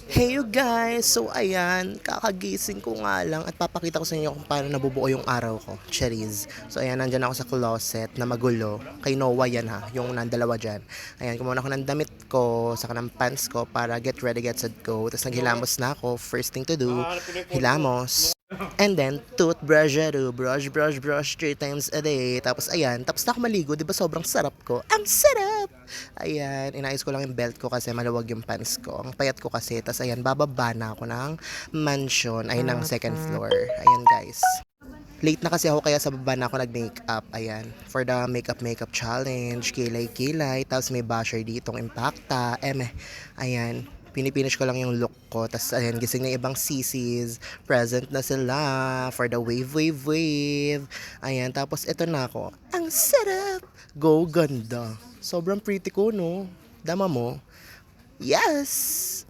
Hey you guys! So ayan, kakagising ko nga lang at papakita ko sa inyo kung paano nabubuo yung araw ko. Cherries. So ayan, nandyan ako sa closet na magulo. Kay Noah yan ha, yung nandalawa dyan. Ayan, kumuha ako ng damit ko, saka ng pants ko para get ready, get set, go. Tapos naghilamos na ako. First thing to do, hilamos. And then, toothbrush, brush 3 times a day. Tapos ayan, tapos na ako maligo, di ba sobrang sarap ko? Ang sarap! Ayan, inayos ko lang yung belt ko kasi maluwag yung pants ko. Ang payat ko kasi. Tapos ayan, bababa na ako ng mansion, ay ng second floor. Ayan guys. Late na kasi ako kaya sa baba na ako nag-makeup. Ayan, for the makeup challenge, kilay-kilay. Tapos may basher ditong impacta. Ayan, pinipinish ko lang yung look ko. Tapos ayan, gising na yung ibang sisis. Present na sila for the wave. Ayan, tapos ito na ako. Ang sarap! Go, ganda. Sobrang pretty ko, no? Dama mo? Yes!